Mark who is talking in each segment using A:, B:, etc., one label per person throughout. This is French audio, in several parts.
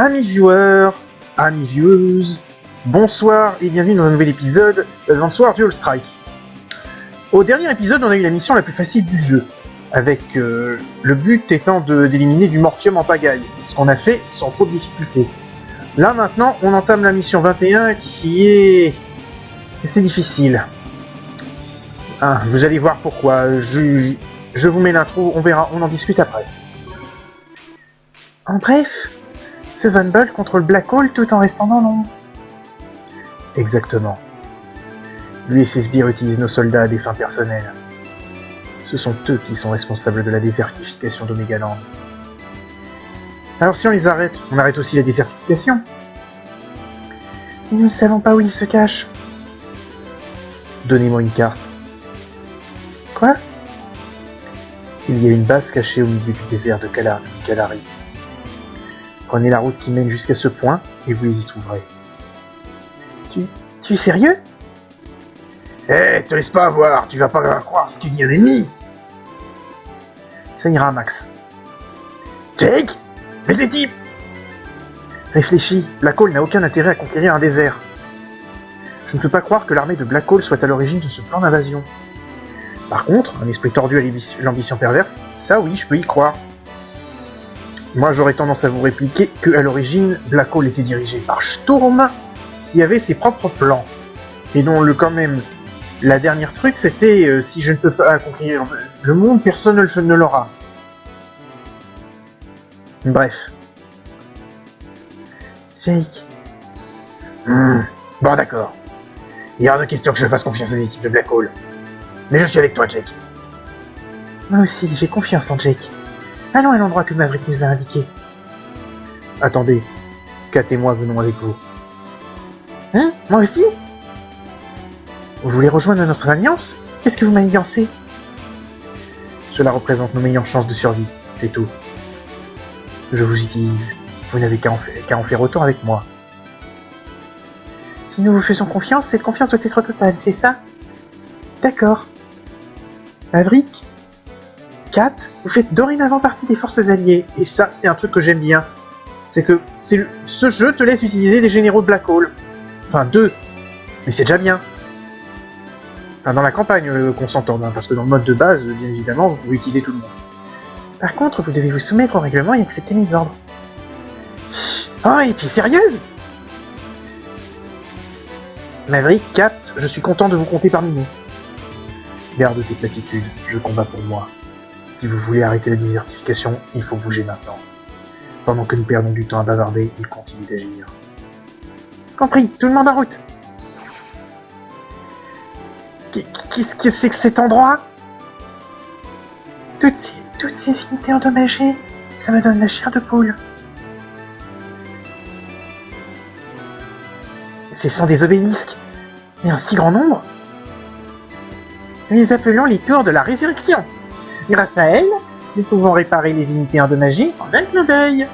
A: Amis viewers, amis vieweuses, bonsoir et bienvenue dans un nouvel épisode d'Advance Wars Dual Strike. Au dernier épisode, on a eu la mission la plus facile du jeu, avec le but étant d'éliminer du mortium en pagaille, ce qu'on a fait sans trop de difficulté. Là maintenant, on entame la mission 21 qui est assez difficile. Ah, vous allez voir pourquoi, je vous mets l'intro, on verra, on en discute après. En bref, ce Van Bull contrôle Black Hole tout en restant dans l'ombre. Exactement. Lui et ses sbires utilisent nos soldats à des fins personnelles. Ce sont eux qui sont responsables de la désertification d'Omega Land. Alors si on les arrête, on arrête aussi la désertification. Et nous ne savons pas où ils se cachent. Donnez-moi une carte. Quoi ? Il y a une base cachée au milieu du désert de Kalari. Prenez la route qui mène jusqu'à ce point et vous les y trouverez. Tu es sérieux ? Te laisse pas avoir, tu vas pas croire ce qu'il dit un ennemi. Ça ira, Max. Jake ? Mais ces types ? Réfléchis, Black Hole n'a aucun intérêt à conquérir un désert. Je ne peux pas croire que l'armée de Black Hole soit à l'origine de ce plan d'invasion. Par contre, un esprit tordu à l'ambition perverse, ça oui, je peux y croire. Moi, j'aurais tendance à vous répliquer que, à l'origine, Black Hole était dirigé par Storm, qui avait ses propres plans. Et dont la dernière truc, c'était si je ne peux pas conquérir le monde, personne ne l'aura. Bref. Jake. Bon, d'accord. Il y a hors de question que je fasse confiance aux équipes de Black Hole. Mais je suis avec toi, Jake. Moi aussi, j'ai confiance en Jake. Allons à l'endroit que Maverick nous a indiqué. Attendez. Kat et moi venons avec vous. Hein ? Moi aussi ? Vous voulez rejoindre notre alliance ? Qu'est-ce que vous m'alliancez ? Cela représente nos meilleures chances de survie, c'est tout. Je vous utilise. Vous n'avez qu'à en faire autant avec moi. Si nous vous faisons confiance, cette confiance doit être totale, c'est ça ? D'accord. Maverick ? Kat, vous faites dorénavant partie des forces alliées, et ça, c'est un truc que j'aime bien. C'est que ce jeu te laisse utiliser des généraux de Black Hole. Enfin, 2. Mais c'est déjà bien. Enfin, dans la campagne, qu'on s'entende, hein, parce que dans le mode de base, bien évidemment, vous pouvez utiliser tout le monde. Par contre, vous devez vous soumettre au règlement et accepter mes ordres. Oh, et tu es sérieuse ? Maverick, Kat, je suis content de vous compter parmi nous. Garde tes platitudes, je combats pour moi. Si vous voulez arrêter la désertification, il faut bouger maintenant. Pendant que nous perdons du temps à bavarder, il continue d'agir. Compris, tout le monde en route. Qu'est-ce que c'est que cet endroit ? Toutes ces unités endommagées, ça me donne la chair de poule. Ce sont des obélisques, mais en si grand nombre. Nous les appelons les tours de la résurrection. Grâce à elles, nous pouvons réparer les unités endommagées en un clin d'œil.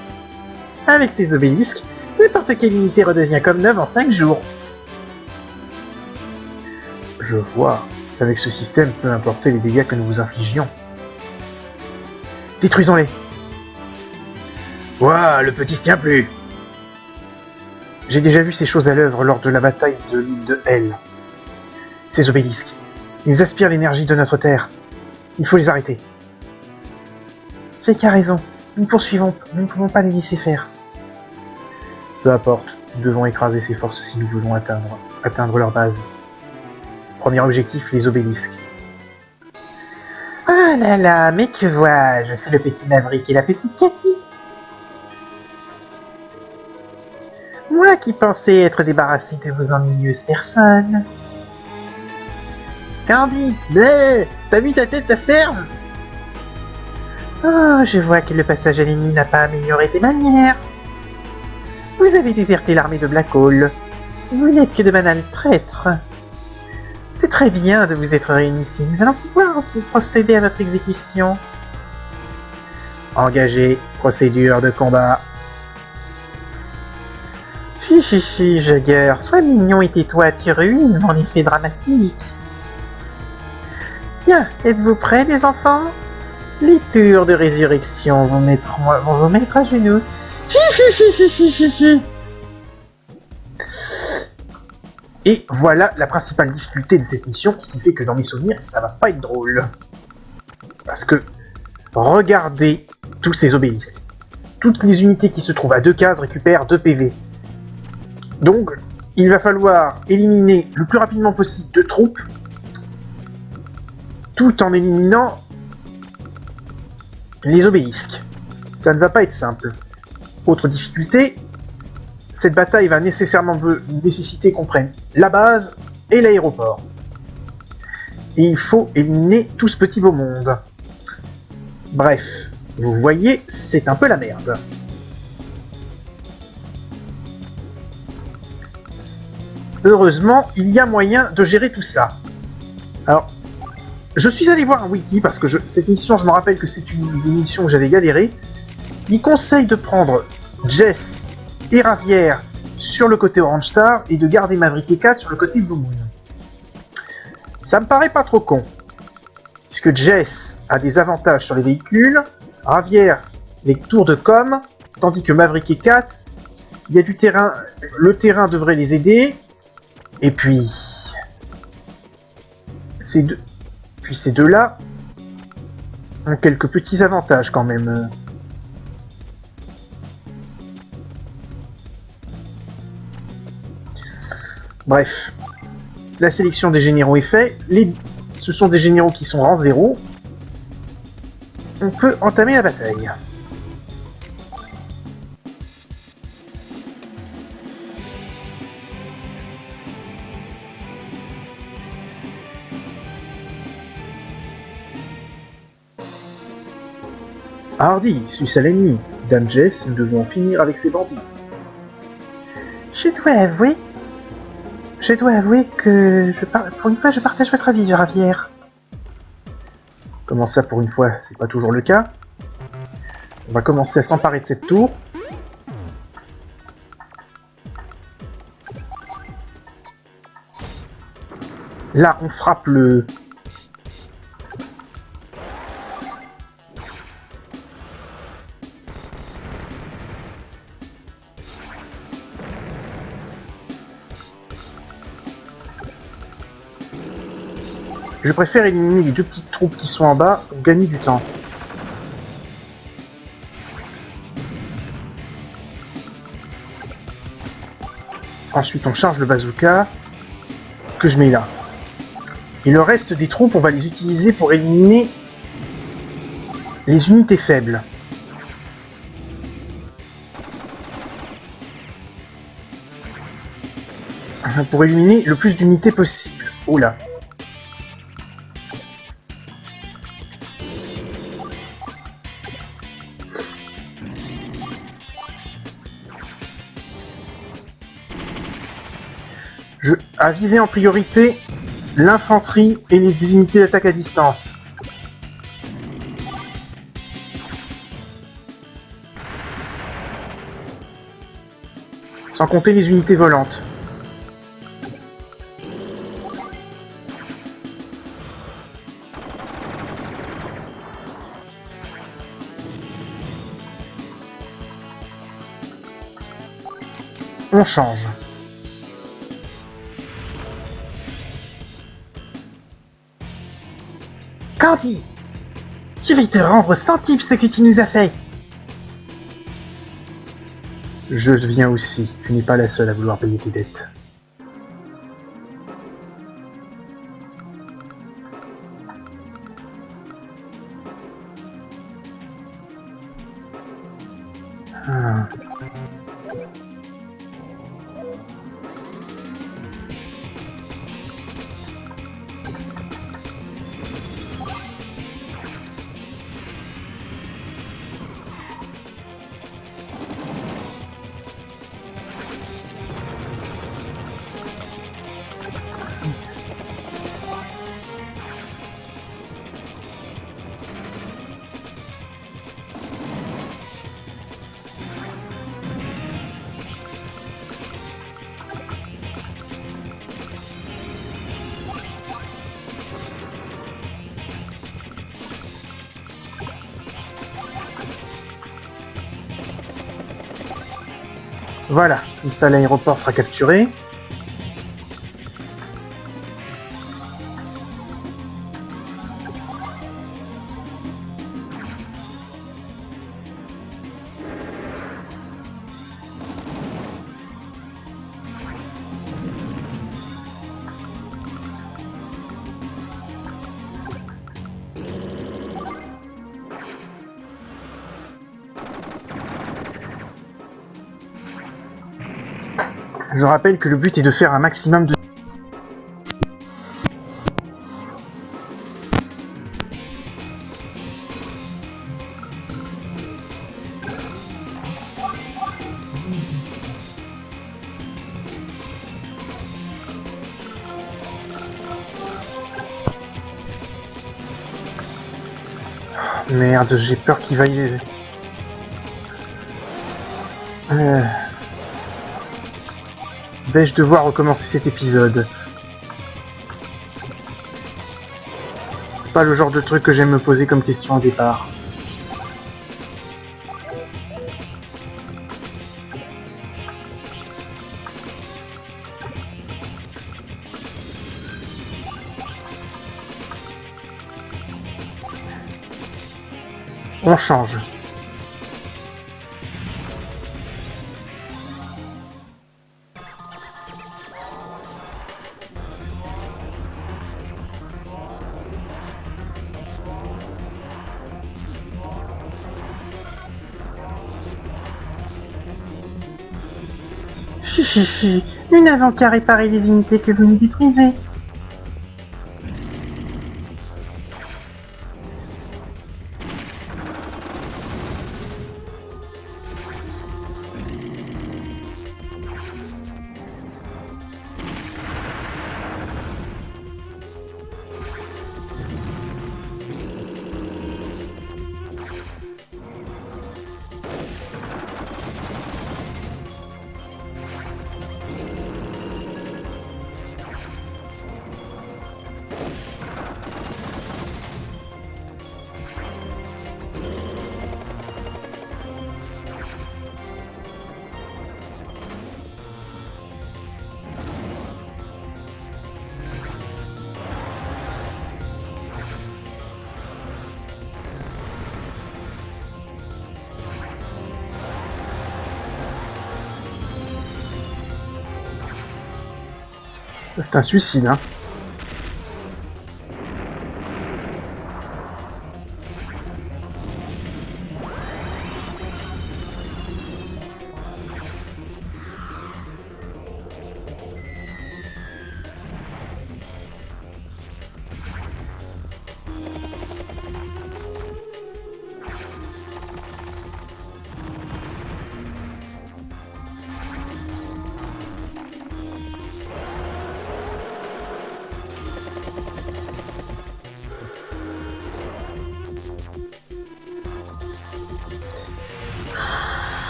A: Avec ces obélisques, n'importe quelle unité redevient comme neuve en 5 jours. Je vois. Avec ce système, peu importe les dégâts que nous vous infligions. Détruisons-les. Ouah, le petit se tient plus. J'ai déjà vu ces choses à l'œuvre lors de la bataille de l'île de Hell. Ces obélisques, ils aspirent l'énergie de notre terre. Il faut les arrêter. Jake a raison. Nous ne pouvons pas les laisser faire. Peu importe, nous devons écraser ces forces si nous voulons atteindre leur base. Premier objectif, les obélisques. Ah là là, mais que vois-je ? C'est le petit Maverick et la petite Cathy. Moi qui pensais être débarrassé de vos ennuyeuses personnes. Candy, mais t'as vu ta tête d'asperge ? Oh, je vois que le passage à l'ennemi n'a pas amélioré tes manières. Vous avez déserté l'armée de Black Hole. Vous n'êtes que de banals traîtres. C'est très bien de vous être réunis ici. Nous allons pouvoir procéder à votre exécution. Engagez, procédure de combat. Chichichi, Jagger, sois mignon et tais-toi, tu ruines mon effet dramatique. Bien, êtes-vous prêts les enfants ? Les tours de résurrection vont vous mettre à genoux Et voilà la principale difficulté de cette mission, ce qui fait que dans mes souvenirs, ça va pas être drôle. Parce que, regardez tous ces obélisques. Toutes les unités qui se trouvent à 2 cases récupèrent 2 PV. Donc, il va falloir éliminer le plus rapidement possible 2 troupes, tout en éliminant les obélisques. Ça ne va pas être simple. Autre difficulté, cette bataille va nécessairement nécessiter qu'on prenne la base et l'aéroport. Et il faut éliminer tout ce petit beau monde. Bref, vous voyez, c'est un peu la merde. Heureusement, il y a moyen de gérer tout ça. Alors, je suis allé voir un wiki, parce que cette mission, je me rappelle que c'est une mission où j'avais galéré. Il conseille de prendre Jess et Ravière sur le côté Orange Star, et de garder Maverick et Kat sur le côté Blue Moon. Ça me paraît pas trop con, puisque Jess a des avantages sur les véhicules, Ravière les tours de com, tandis que Maverick et Kat, il y a du terrain, le terrain devrait les aider, et puis ces deux-là ont quelques petits avantages quand même. Bref, la sélection des généraux est faite. Ce sont des généraux qui sont rang 0. On peut entamer la bataille. Hardy, suis à l'ennemi. Dame Jess, nous devons en finir avec ces bandits. Je dois avouer que pour une fois, je partage votre avis, Ravière. Comment ça, pour une fois? C'est pas toujours le cas. On va commencer à s'emparer de cette tour. Là, on frappe le... Je préfère éliminer les 2 petites troupes qui sont en bas pour gagner du temps. Ensuite, on charge le bazooka, que je mets là. Et le reste des troupes, on va les utiliser pour éliminer les unités faibles. Pour éliminer le plus d'unités possible. Oula. À viser en priorité l'infanterie et les unités d'attaque à distance. Sans compter les unités volantes. On change. Candy, je vais te rendre centime ce que tu nous as fait. Je viens aussi. Tu n'es pas la seule à vouloir payer tes dettes. Ah. Voilà, comme ça l'aéroport sera capturé. Je rappelle que le but est de faire un maximum de... Merde, j'ai peur qu'il va y... Vais-je devoir recommencer cet épisode? Pas le genre de truc que j'aime me poser comme question au départ. On change. Fififi, nous n'avons qu'à réparer les unités que vous nous détruisez. C'est un suicide, hein.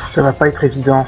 A: Ça va pas être évident.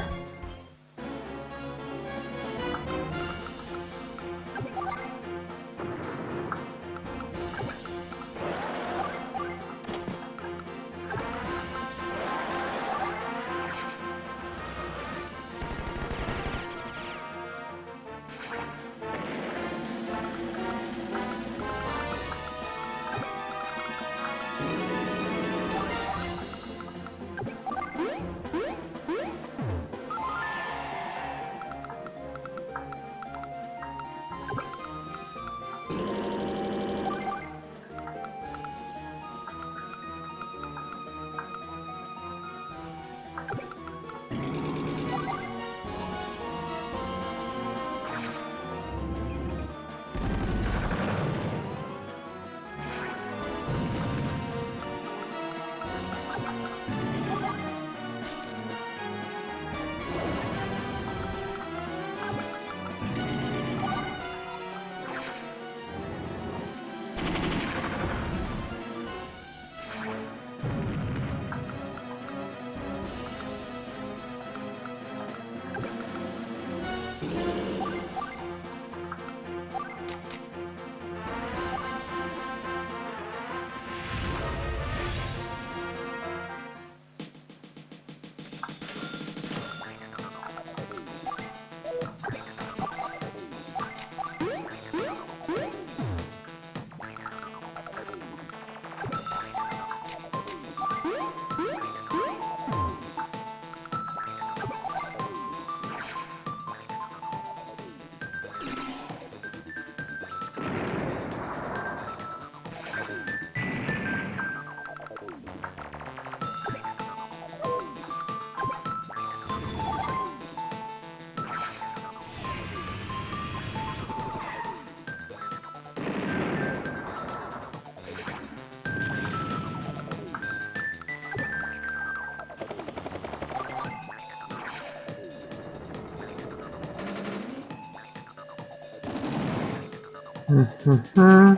A: Hum.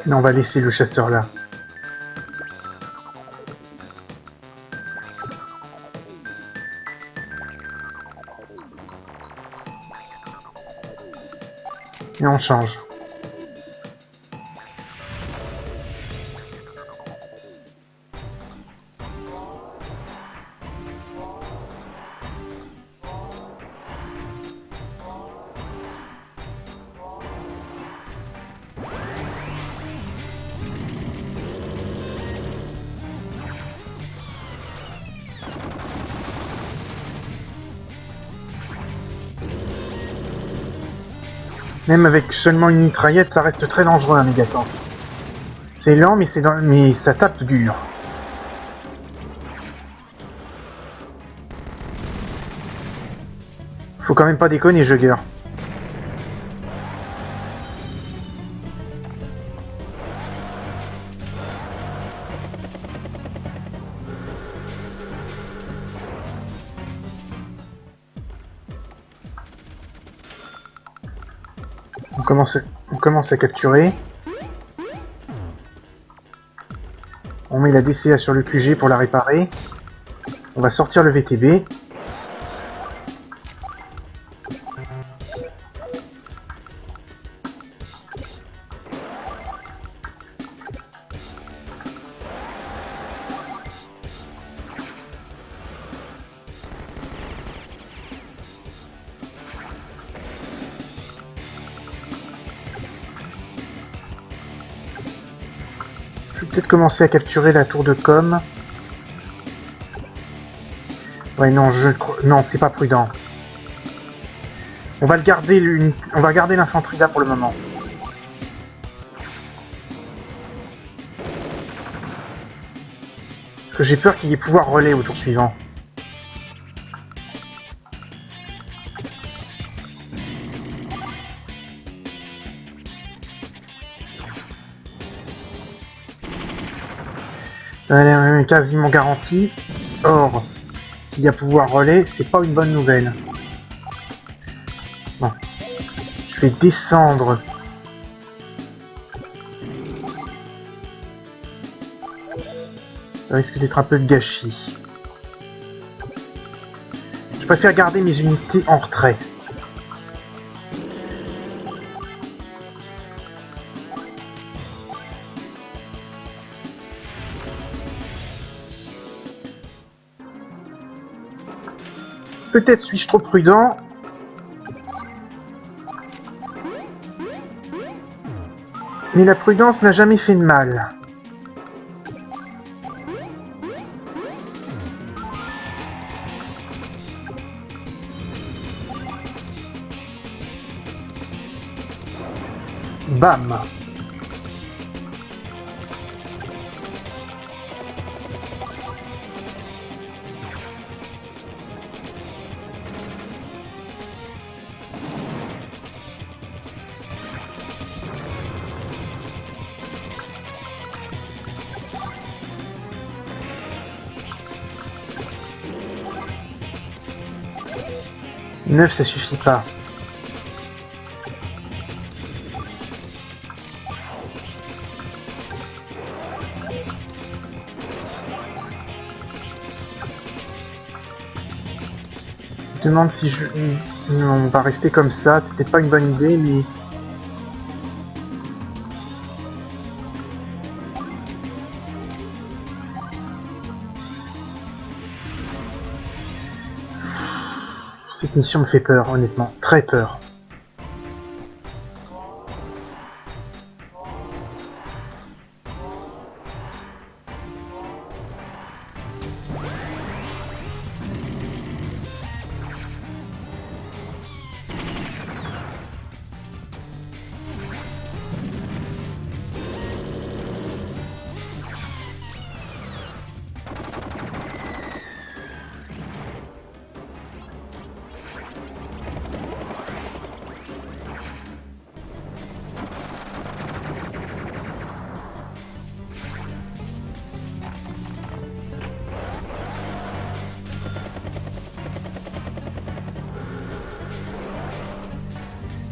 A: Mais on va laisser le chasseur là. Et on change. Même avec seulement une mitraillette, ça reste très dangereux un mégatank. C'est lent, mais ça tape dur. Faut quand même pas déconner, Jugger. On commence à capturer. On met la DCA sur le QG pour la réparer. On va sortir le VTB. Je vais peut-être commencer à capturer la tour de com. Ouais, non, non, c'est pas prudent. On va garder l'infanterie là pour le moment. Parce que j'ai peur qu'il y ait pouvoir relais au tour suivant. Ça a l'air quasiment garanti. Or, s'il y a pouvoir relais, c'est pas une bonne nouvelle. Bon. Je vais descendre. Ça risque d'être un peu de gâchis. Je préfère garder mes unités en retrait. Peut-être suis-je trop prudent. Mais la prudence n'a jamais fait de mal. Bam! Neuf, ça suffit pas. Je me demande si on va rester comme ça, c'est peut-être pas une bonne idée, mais... Cette mission me fait peur, honnêtement. Très peur.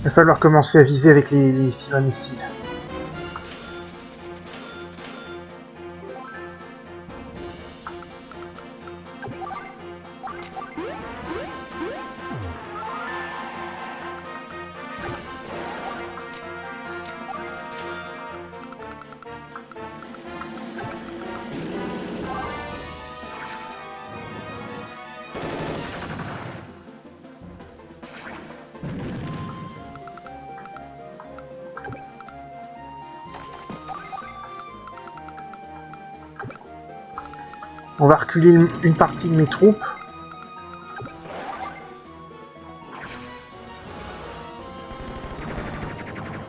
A: va falloir commencer à viser avec les missiles. On va reculer une partie de mes troupes.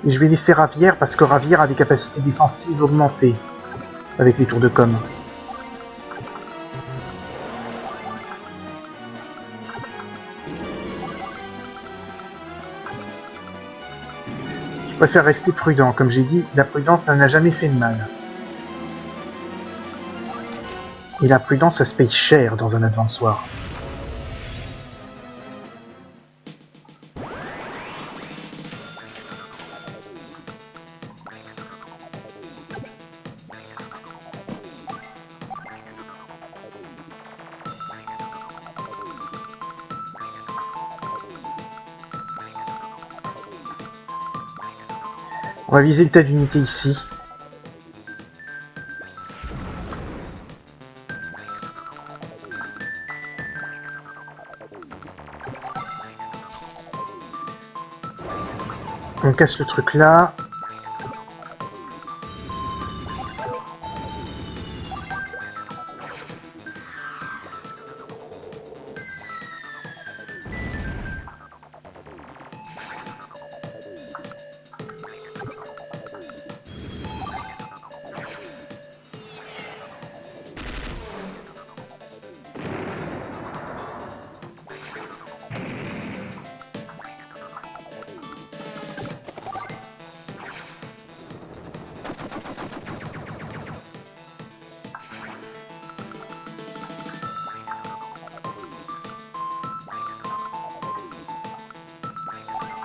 A: Et je vais laisser Ravière parce que Ravière a des capacités défensives augmentées avec les tours de com. Je préfère rester prudent. Comme j'ai dit, la prudence, ça n'a jamais fait de mal. Et la prudence, ça se paye cher dans un Advance War. On va viser le tas d'unités ici. On casse le truc là.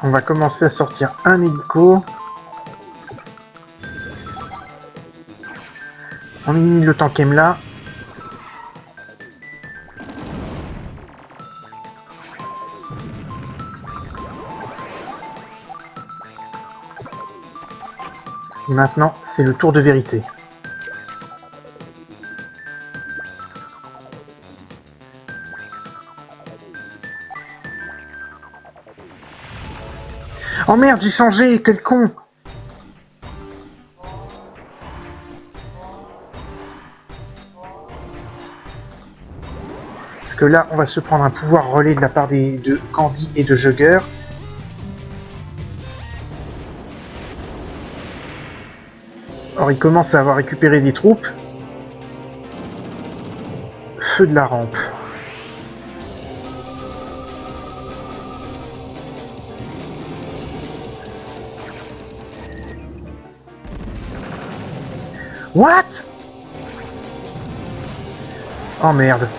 A: On va commencer à sortir un hélico. On élimine le tank là. Et maintenant, c'est le tour de vérité. Oh merde, j'ai changé, quel con! Parce que là, on va se prendre un pouvoir relais de la part de Candy et de Jugger. Or, il commence à avoir récupéré des troupes. Feu de la rampe. What? Oh merde.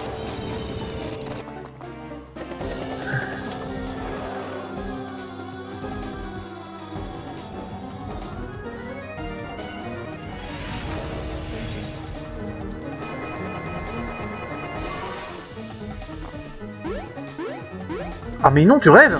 A: Ah mais non, tu rêves?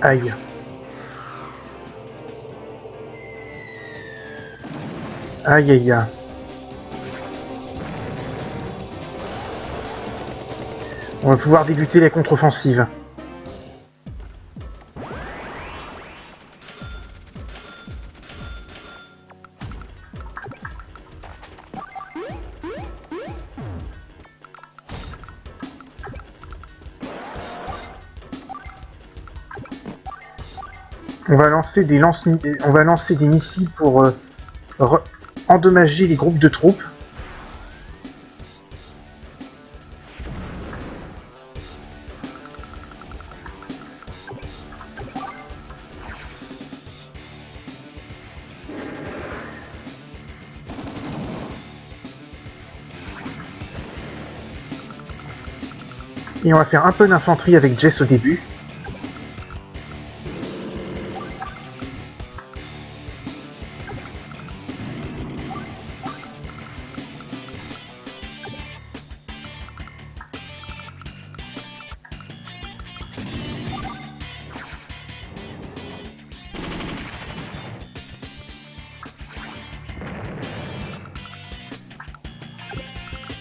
A: Aïe. Aïe aïe aïe. On va pouvoir débuter la contre-offensive. On va lancer des missiles pour endommager les groupes de troupes. Et on va faire un peu d'infanterie avec Jess au début.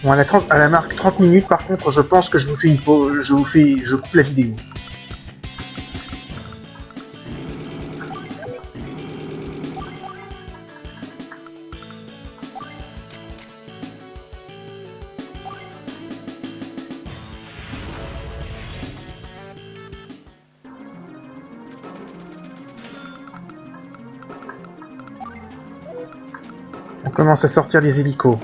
A: Bon, à la marque 30 minutes, par contre, je pense que je vous fais une pause, je coupe la vidéo. On commence à sortir les hélicos.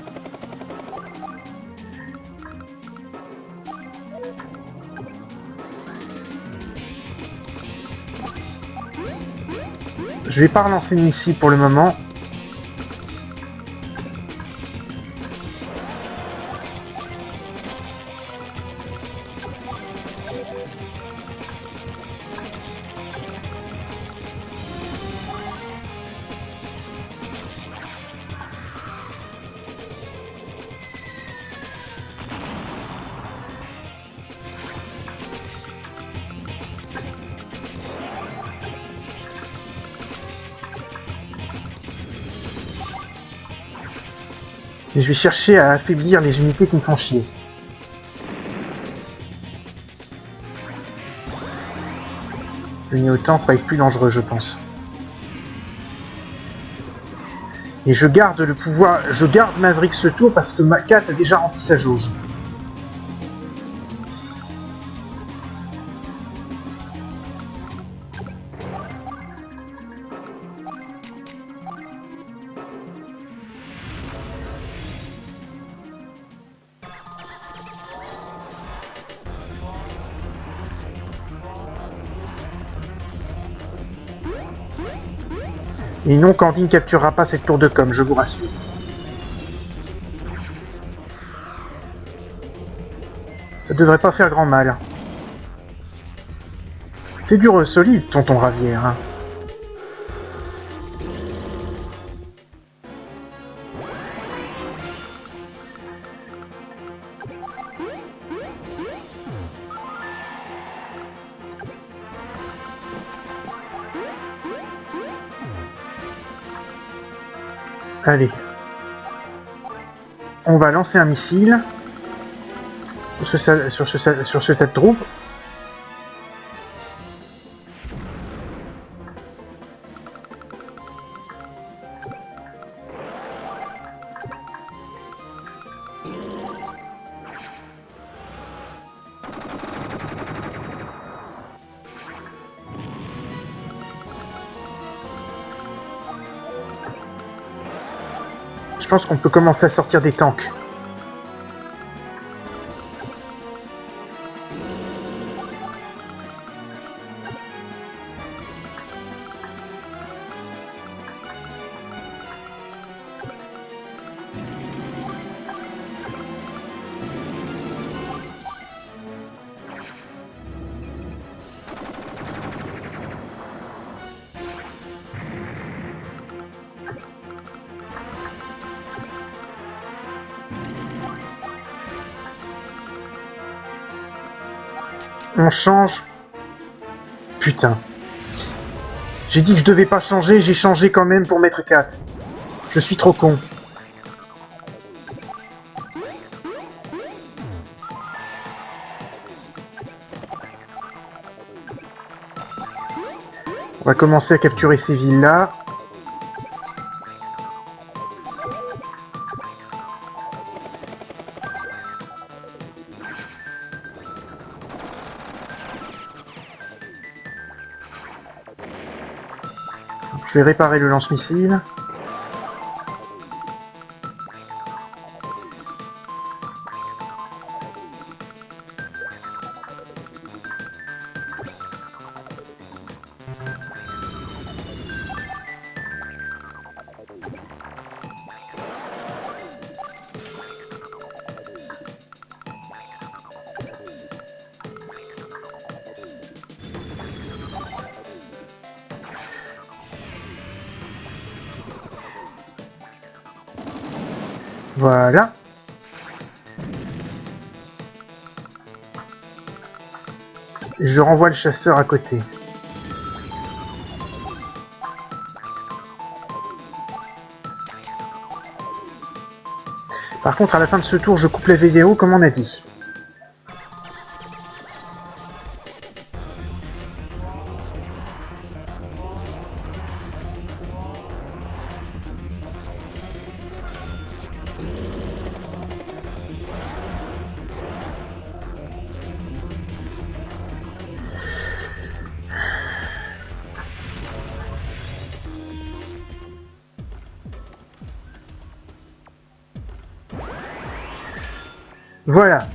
A: Je vais pas relancer de missile pour le moment. Et je vais chercher à affaiblir les unités qui me font chier. Le néo-tank va être plus dangereux, je pense. Et je garde le pouvoir, je garde Maverick ce tour parce que ma 4 a déjà rempli sa jauge. Et non, Candy ne capturera pas cette tour de com, je vous rassure. Ça devrait pas faire grand mal. C'est dur solide, tonton Ravière. Hein. Allez. On va lancer un missile sur ce tas de troupes. Je pense qu'on peut commencer à sortir des tanks. On change. Putain. J'ai dit que je devais pas changer, j'ai changé quand même pour mettre 4. Je suis trop con. On va commencer à capturer ces villes-là. Je vais réparer le lance-missile. Voilà. Et je renvoie le chasseur à côté. Par contre, à la fin de ce tour, je coupe la vidéo comme on a dit. Voilà.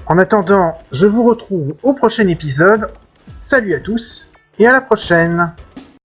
A: En attendant, je vous retrouve au prochain épisode. Salut à tous et à la prochaine!